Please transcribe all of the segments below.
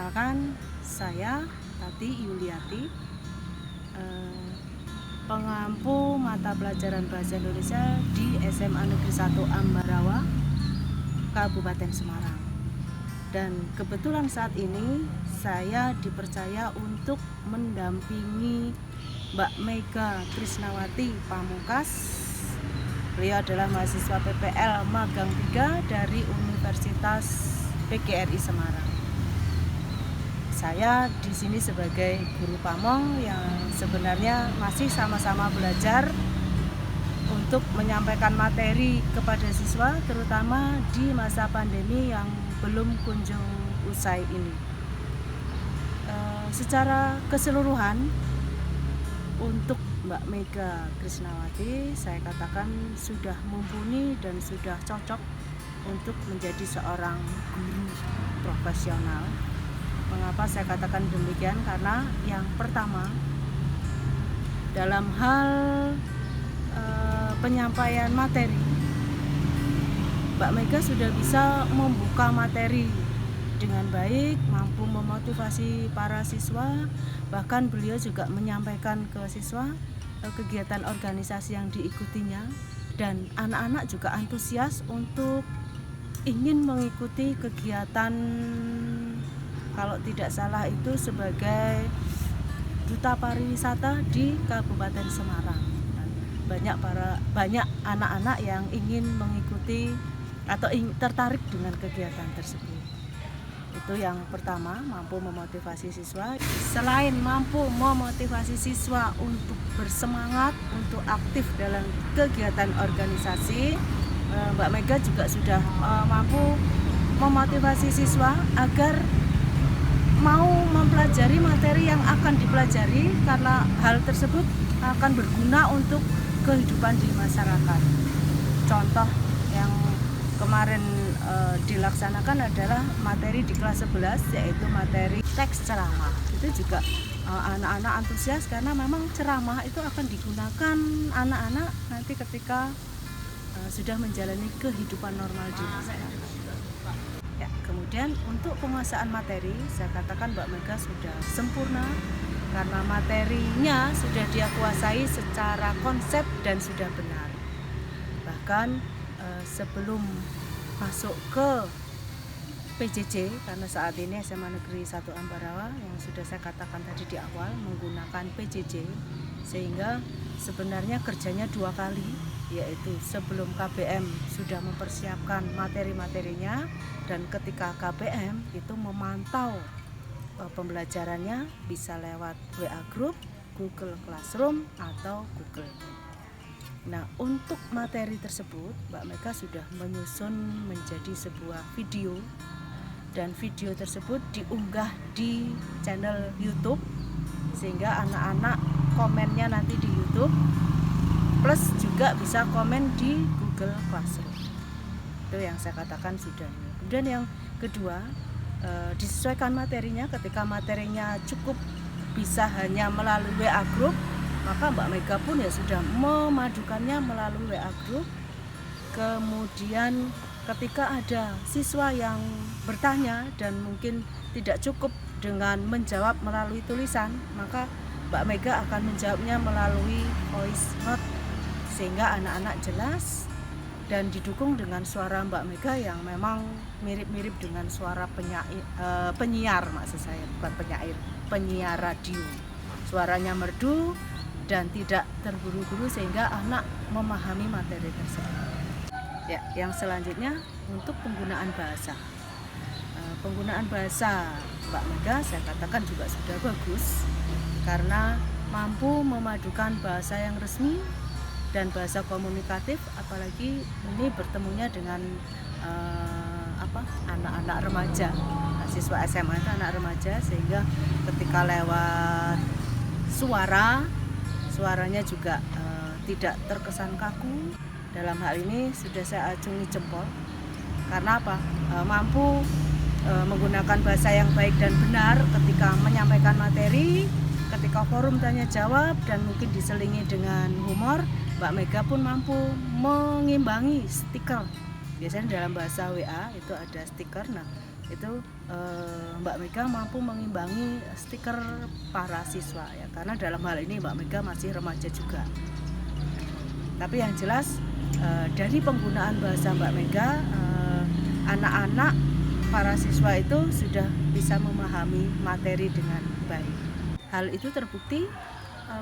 Perkenalkan, saya Tati Yuliati, pengampu mata pelajaran Bahasa Indonesia di SMA Negeri 1 Ambarawa, Kabupaten Semarang. Dan kebetulan saat ini saya dipercaya untuk mendampingi Mbak Mega Krisnawati Pamungkas. Beliau adalah mahasiswa PPL Magang 3 dari Universitas PGRI Semarang. Saya di sini sebagai guru pamong yang sebenarnya masih sama-sama belajar untuk menyampaikan materi kepada siswa, terutama di masa pandemi yang belum kunjung usai ini. Secara keseluruhan untuk Mbak Mega Krisnawati, saya katakan sudah mumpuni dan sudah cocok untuk menjadi seorang guru profesional. Mengapa saya katakan demikian? Karena yang pertama, dalam hal penyampaian materi, Mbak Mega sudah bisa membuka materi dengan baik, mampu memotivasi para siswa. Bahkan beliau juga menyampaikan ke siswa kegiatan organisasi yang diikutinya, dan anak-anak juga antusias untuk ingin mengikuti kegiatan, kalau tidak salah itu sebagai duta pariwisata di Kabupaten Semarang. Dan banyak anak-anak yang ingin mengikuti atau tertarik dengan kegiatan tersebut. Itu yang pertama, mampu memotivasi siswa. Selain mampu memotivasi siswa untuk bersemangat, untuk aktif dalam kegiatan organisasi, Mbak Mega juga sudah mampu memotivasi siswa agar mau mempelajari materi yang akan dipelajari, karena hal tersebut akan berguna untuk kehidupan di masyarakat. Contoh yang kemarin dilaksanakan adalah materi di kelas 11, yaitu materi teks ceramah. Itu juga anak-anak antusias karena memang ceramah itu akan digunakan anak-anak nanti ketika sudah menjalani kehidupan normal di masyarakat. Ya, kemudian untuk penguasaan materi, saya katakan Mbak Mega sudah sempurna karena materinya sudah dia kuasai secara konsep dan sudah benar. Bahkan sebelum masuk ke PJJ, karena saat ini SMA Negeri 1 Ambarawa yang sudah saya katakan tadi di awal menggunakan PJJ, sehingga sebenarnya kerjanya dua kali, yaitu sebelum KBM sudah mempersiapkan materi-materinya, dan ketika KBM itu memantau pembelajarannya bisa lewat WA Group, Google Classroom atau Google. Nah, untuk materi tersebut Mbak Mega sudah menyusun menjadi sebuah video, dan video tersebut diunggah di channel YouTube sehingga anak-anak komennya nanti di YouTube, plus juga bisa komen di Google Classroom. Itu yang saya katakan sudah. Kemudian yang kedua, disesuaikan materinya. Ketika materinya cukup bisa hanya melalui WA Group, maka Mbak Mega pun ya sudah memadukannya melalui WA Group. Kemudian ketika ada siswa yang bertanya dan mungkin tidak cukup dengan menjawab melalui tulisan, maka Mbak Mega akan menjawabnya melalui voice note, sehingga anak-anak jelas dan didukung dengan suara Mbak Mega yang memang mirip-mirip dengan suara penyiar, maksud saya bukan penyair, penyiar radio. Suaranya merdu dan tidak terburu-buru sehingga anak memahami materi tersebut. Ya, yang selanjutnya untuk penggunaan bahasa. Penggunaan bahasa Mbak Mega saya katakan juga sudah bagus karena mampu memadukan bahasa yang resmi dan bahasa komunikatif, apalagi ini bertemunya dengan anak-anak remaja, siswa SMA itu anak remaja, sehingga ketika lewat suaranya juga tidak terkesan kaku. Dalam hal ini sudah saya acungi jempol karena apa? Mampu menggunakan bahasa yang baik dan benar ketika menyampaikan materi, ketika forum tanya jawab, dan mungkin diselingi dengan humor. Mbak Mega pun mampu mengimbangi stiker. Biasanya dalam bahasa WA itu ada stiker. Nah, itu Mbak Mega mampu mengimbangi stiker para siswa ya, karena dalam hal ini Mbak Mega masih remaja juga. Tapi yang jelas dari penggunaan bahasa Mbak Mega, anak-anak para siswa itu sudah bisa memahami materi dengan baik. Hal itu terbukti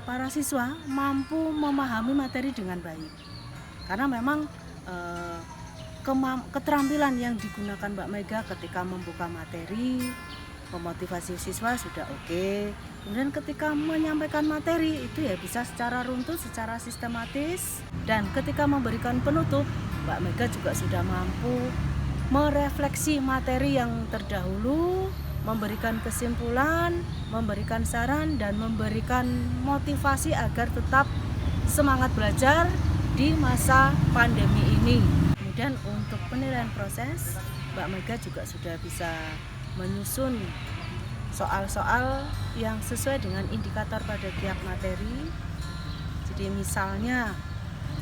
para siswa mampu memahami materi dengan baik, karena memang keterampilan yang digunakan Mbak Mega ketika membuka materi, memotivasi siswa sudah oke. Kemudian ketika menyampaikan materi itu ya bisa secara runtut, secara sistematis. Dan ketika memberikan penutup, Mbak Mega juga sudah mampu merefleksi materi yang terdahulu, memberikan kesimpulan, memberikan saran, dan memberikan motivasi agar tetap semangat belajar di masa pandemi ini. Kemudian untuk penilaian proses, Mbak Mega juga sudah bisa menyusun soal-soal yang sesuai dengan indikator pada tiap materi. Jadi misalnya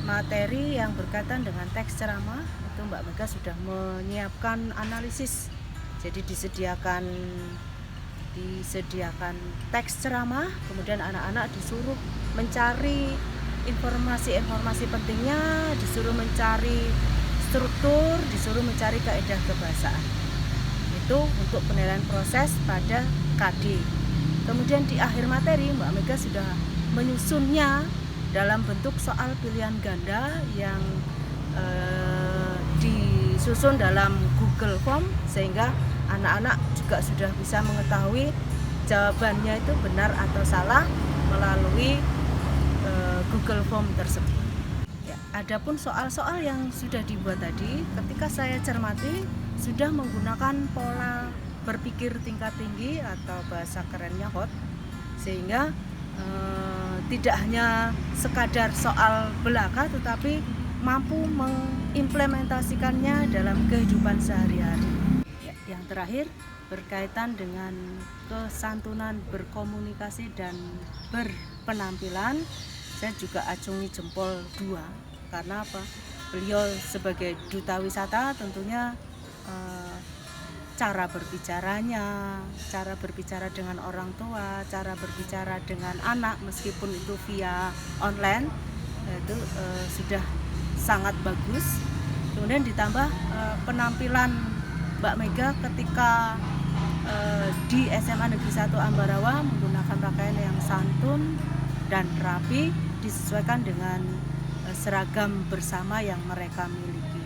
materi yang berkaitan dengan teks ceramah, itu Mbak Mega sudah menyiapkan analisis. Jadi disediakan teks ceramah, kemudian anak-anak disuruh mencari informasi-informasi pentingnya, disuruh mencari struktur, disuruh mencari kaidah kebahasaan. Itu untuk penilaian proses pada KD. Kemudian di akhir materi Mbak Mega sudah menyusunnya dalam bentuk soal pilihan ganda yang disusun dalam Google Form, sehingga anak-anak juga sudah bisa mengetahui jawabannya itu benar atau salah melalui Google Form tersebut. Ya, adapun soal-soal yang sudah dibuat tadi, ketika saya cermati sudah menggunakan pola berpikir tingkat tinggi atau bahasa kerennya HOT, sehingga tidak hanya sekadar soal belaka tetapi mampu mengimplementasikannya dalam kehidupan sehari-hari. Ya, yang terakhir berkaitan dengan kesantunan berkomunikasi dan berpenampilan, saya juga acungi jempol 2. Karena apa? Beliau sebagai duta wisata tentunya cara berbicaranya, cara berbicara dengan orang tua, cara berbicara dengan anak meskipun itu via online, itu sudah sangat bagus. Kemudian ditambah penampilan Mbak Mega ketika di SMA Negeri 1 Ambarawa menggunakan pakaian yang santun dan rapi, disesuaikan dengan seragam bersama yang mereka miliki.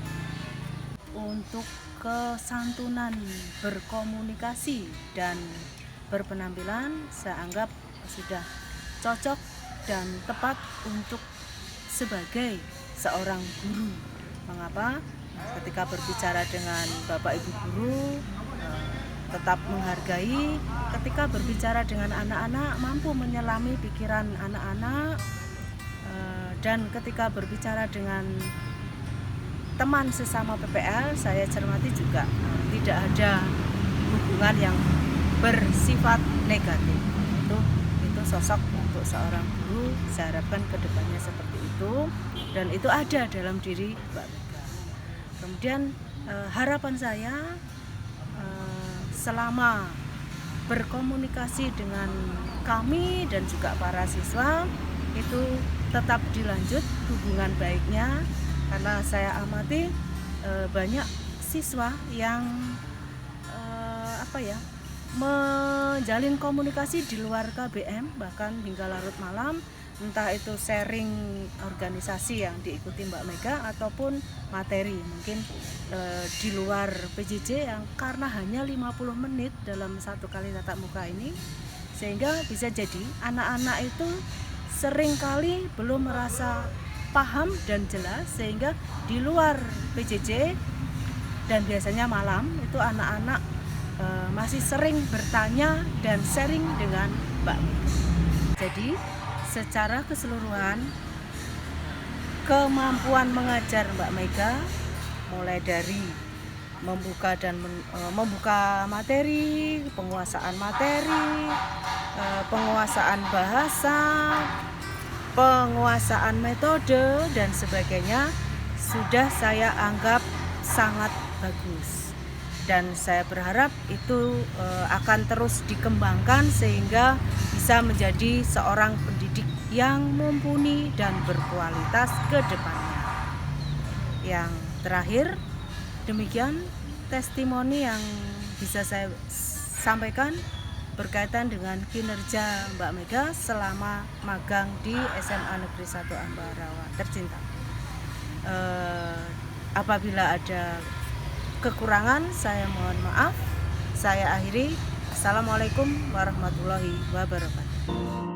Untuk kesantunan berkomunikasi dan berpenampilan saya anggap sudah cocok dan tepat untuk sebagai seorang guru. Mengapa? Ketika berbicara dengan Bapak Ibu guru tetap menghargai, ketika berbicara dengan anak-anak mampu menyelami pikiran anak-anak, dan ketika berbicara dengan teman sesama PPL saya cermati juga tidak ada hubungan yang bersifat negatif. Itu sosok untuk seorang guru, saya harapkan kedepannya seperti itu, dan itu ada dalam diri Mbak Mega. Kemudian harapan saya selama berkomunikasi dengan kami dan juga para siswa itu tetap dilanjut hubungan baiknya, karena saya amati banyak siswa yang menjalin komunikasi di luar KBM bahkan hingga larut malam, entah itu sharing organisasi yang diikuti Mbak Mega ataupun materi mungkin di luar PJJ yang karena hanya 50 menit dalam satu kali tatap muka ini, sehingga bisa jadi anak-anak itu seringkali belum merasa paham dan jelas, sehingga di luar PJJ dan biasanya malam itu anak-anak masih sering bertanya dan sharing dengan Mbak Mega. Jadi secara keseluruhan kemampuan mengajar Mbak Mega mulai dari membuka materi, penguasaan bahasa, penguasaan metode dan sebagainya sudah saya anggap sangat bagus. dan saya berharap itu akan terus dikembangkan sehingga bisa menjadi seorang pendidik yang mumpuni dan berkualitas ke depannya. Yang terakhir, demikian testimoni yang bisa saya sampaikan berkaitan dengan kinerja Mbak Mega selama magang di SMA Negeri 1 Ambarawa tercinta. Apabila ada kekurangan, saya mohon maaf. Saya akhiri. Assalamualaikum warahmatullahi wabarakatuh.